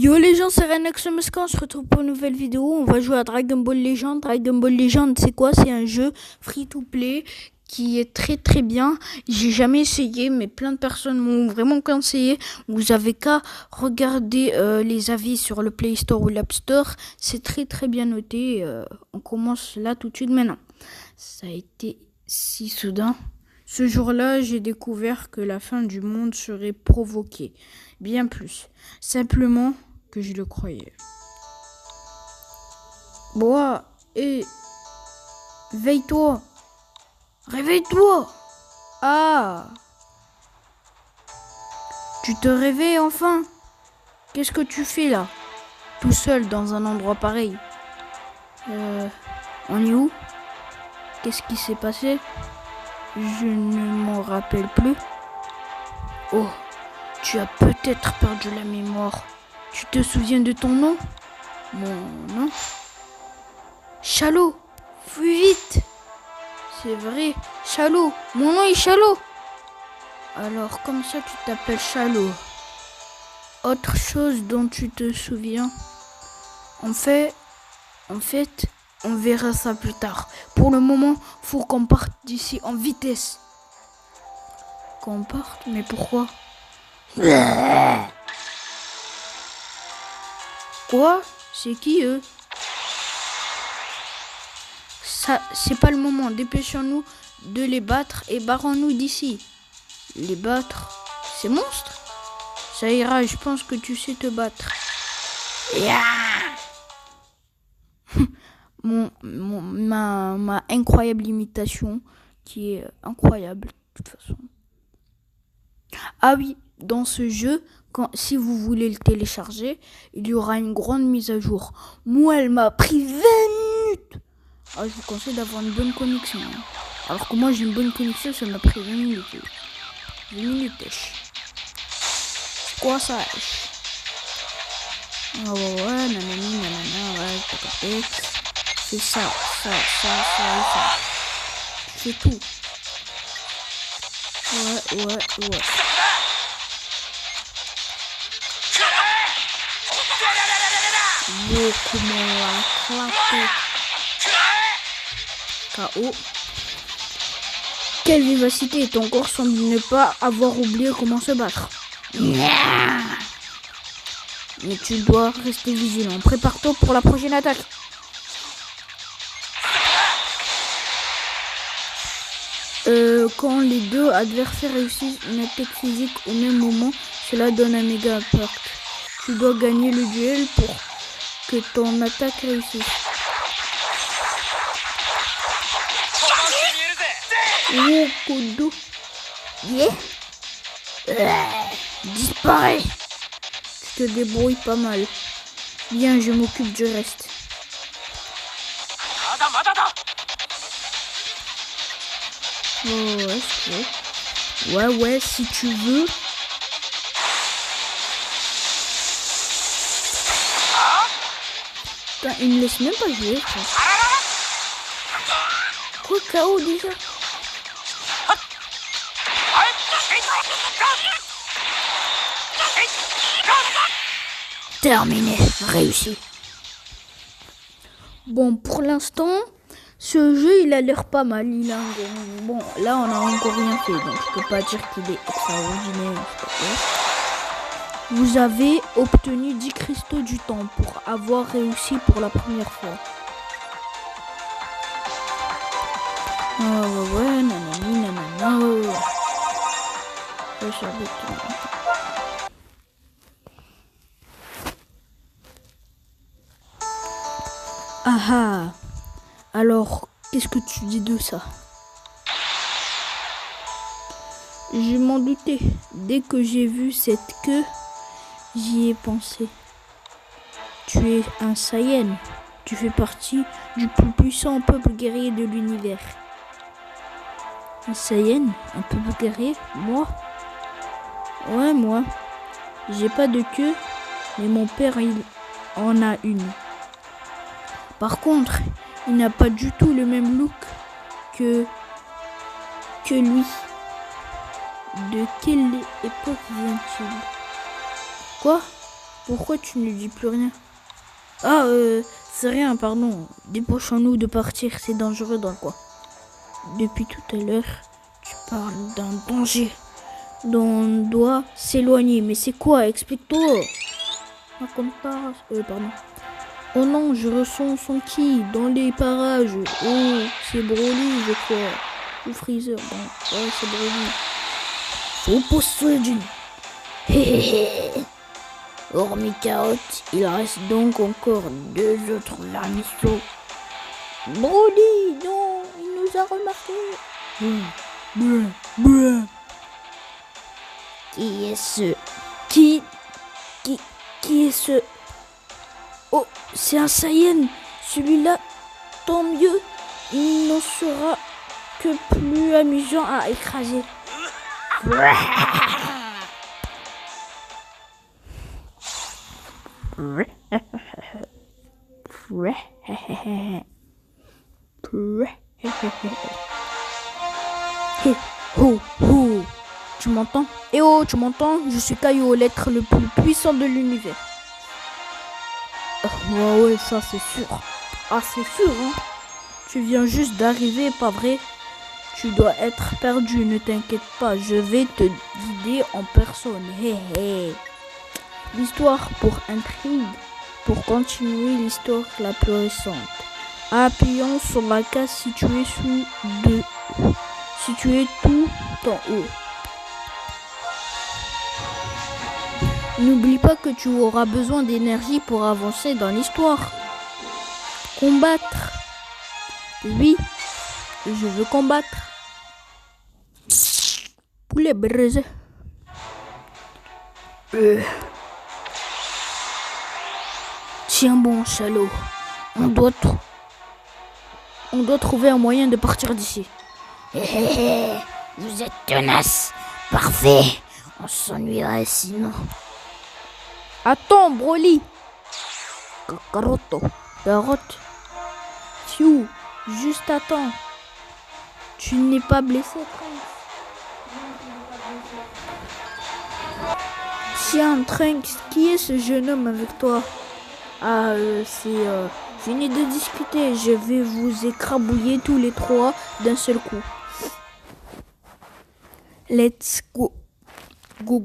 Yo les gens, c'est Renex Muscan, on se retrouve pour une nouvelle vidéo. On va jouer à Dragon Ball Legend. Dragon Ball Legend, c'est quoi? C'est un jeu free to play qui est très très bien. J'ai jamais essayé, mais plein de personnes m'ont vraiment conseillé. Vous avez qu'à regarder les avis sur le Play Store ou l'App Store. C'est très très bien noté. On commence là tout de suite maintenant. Ça a été si soudain. Ce jour-là, j'ai découvert que la fin du monde serait provoquée. Bien plus, simplement que je le croyais. Bois, veille-toi. Réveille-toi. Ah. Tu te réveilles enfin? Qu'est-ce que tu fais là? Tout seul dans un endroit pareil. On est où? Qu'est-ce qui s'est passé? Je ne m'en rappelle plus. Oh, tu as peut-être perdu la mémoire. Tu te souviens de ton nom? Mon nom? Chalot, fuis vite! C'est vrai, Chalot, mon nom est Chalot. Alors, comme ça, tu t'appelles Chalot. Autre chose dont tu te souviens? En fait, on verra ça plus tard. Pour le moment, faut qu'on parte d'ici en vitesse. Qu'on parte? Mais pourquoi? Quoi? C'est qui eux? Ça, c'est pas le moment. Dépêchons-nous de les battre et barrons-nous d'ici. Les battre? Ces monstres? Ça ira, je pense que tu sais te battre. Yeah! Ma incroyable imitation qui est incroyable de toute façon. Ah oui, dans ce jeu, si vous voulez le télécharger, il y aura une grande mise à jour. Moi, elle m'a pris 20 minutes. Ah, je vous conseille d'avoir une bonne connexion. Hein. Alors que moi, j'ai une bonne connexion, ça m'a pris 20 minutes. 20 minutes, quoi ça? Oh ouais, nanani, nanana, ouais, t'as capté. C'est ça. C'est tout. Ouais. Yo, comment on l'a claqué. KO. Quelle vivacité, ton corps semble ne pas avoir oublié comment se battre. Mais tu dois rester vigilant. Prépare-toi pour la prochaine attaque. Quand les deux adversaires réussissent une attaque physique au même moment, cela donne un méga impact. Tu dois gagner le duel pour que ton attaque réussisse. Oh, Kodo. Yeah. Disparaît. Tu te débrouilles pas mal. Bien, je m'occupe du reste. Oh, ouais, si tu veux. Putain, il me laisse même pas jouer. Quoi, KO déjà? Terminé, réussi. Bon, pour l'instant, ce jeu, il a l'air pas mal. Bon, là, on n'a encore rien fait, donc je peux pas dire qu'il est extraordinaire. Vous avez obtenu 10 cristaux du temps pour avoir réussi pour la première fois. Oh, ouais, nanana. Ah. Alors, qu'est-ce que tu dis de ça? Je m'en doutais. Dès que j'ai vu cette queue, j'y ai pensé. Tu es un Saiyan. Tu fais partie du plus puissant peuple guerrier de l'univers. Un Saiyan? Un peuple guerrier? Moi? Ouais, moi. J'ai pas de queue, mais mon père, il en a une. Par contre, il n'a pas du tout le même look que lui. De quelle époque vient-il? Quoi? Pourquoi tu ne dis plus rien? Ah, c'est rien, pardon. Dépêchons-nous de partir, c'est dangereux dans le coin. Depuis tout à l'heure, tu parles d'un danger dont on doit s'éloigner. Mais c'est quoi? Explique-toi. Raconte pas. Pardon. Oh non, je ressens son ki dans les parages. Oh, c'est Broly, je crois. Ou Freezer. Bon, ouais, c'est Broly. Super Saiyan. Hormis Carotte, il reste donc encore 2 autres vermisseaux. Broly, non, il nous a remarqué. Qui est ce? Qui est ce? Oh, c'est un Saiyan. Celui-là, tant mieux. Il n'en sera que plus amusant à écraser. Tu m'entends? Eh oh, tu m'entends? Je suis Kaio, l'être le plus puissant de l'univers. Ouais, ça c'est sûr. Ah, c'est sûr, hein? Tu viens juste d'arriver, pas vrai? Tu dois être perdu, ne t'inquiète pas, je vais te guider en personne. L'histoire pour intrigue, pour continuer l'histoire la plus récente. Appuyons sur la case située tout en haut. N'oublie pas que tu auras besoin d'énergie pour avancer dans l'histoire. Combattre. Oui, je veux combattre. Poulet braisé. Tiens bon, salaud. On doit trouver un moyen de partir d'ici. Vous êtes tenace. Parfait. On s'ennuierait sinon. Attends, Broly. Carotte. Fiu, juste attends. Tu n'es pas blessé, Trunks. Tiens, Trunks, qui est ce jeune homme avec toi? Ah, venez de discuter. Je vais vous écrabouiller tous les 3 d'un seul coup. Let's go. Go.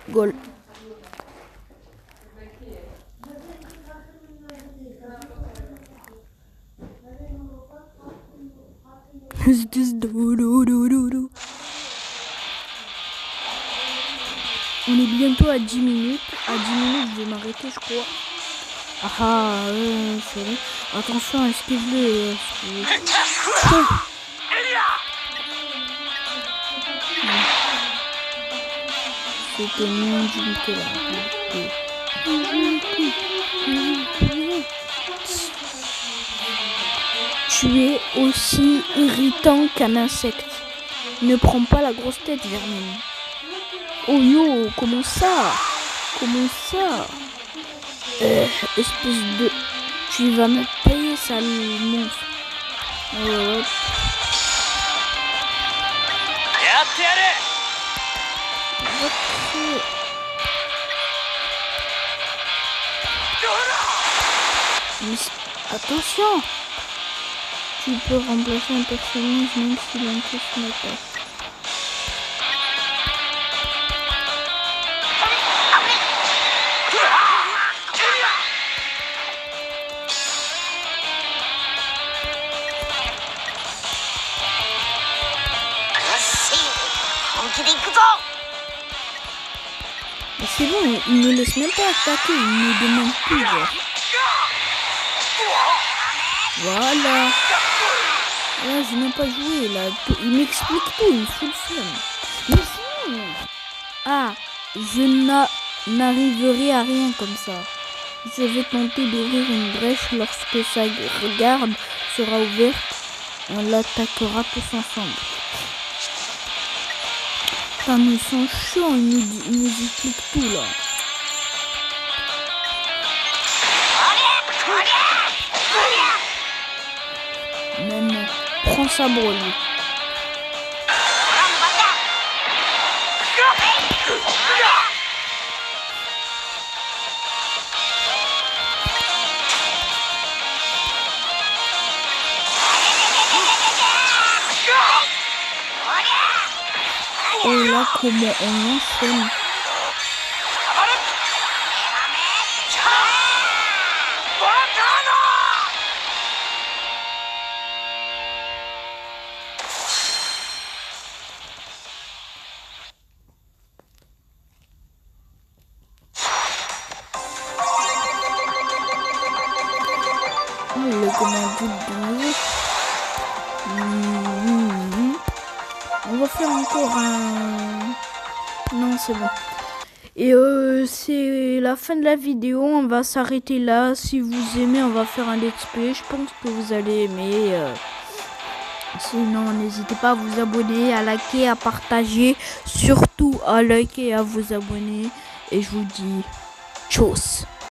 Goal. On est bientôt à 10 minutes. À 10 minutes, je vais m'arrêter, je crois. C'est vrai. Attention, esquive-le. C'était mon limité là. Tu es aussi irritant qu'un insecte. Ne prends pas la grosse tête, Vermine. Oh yo, comment ça? Espèce de... Tu vas me payer, sale monstre. Mais attention! Tu peux remplacer un personnage même s'il a un cosmétique. Mais c'est bon, il ne laisse même pas attaquer, il ne demande plus. Voilà. Là, j'ai même pas joué, là. Il m'explique tout, il me fout le flemme. Mais sinon... Ah, je n'arriverai à rien comme ça. Je vais tenter d'ouvrir une brèche lorsque sa garde sera ouverte. On l'attaquera tous ensemble. Ça me sent chaud, il nous explique tout, là. Même, prends ça, Broly. Oh là, comment on enchaîne. Le commandant de nouveau. On va faire encore un... Non, c'est bon. Et c'est la fin de la vidéo. On va s'arrêter là. Si vous aimez, on va faire un let's play. Je pense que vous allez aimer. Sinon, n'hésitez pas à vous abonner, à liker, à partager. Surtout à liker et à vous abonner. Et je vous dis tchuss.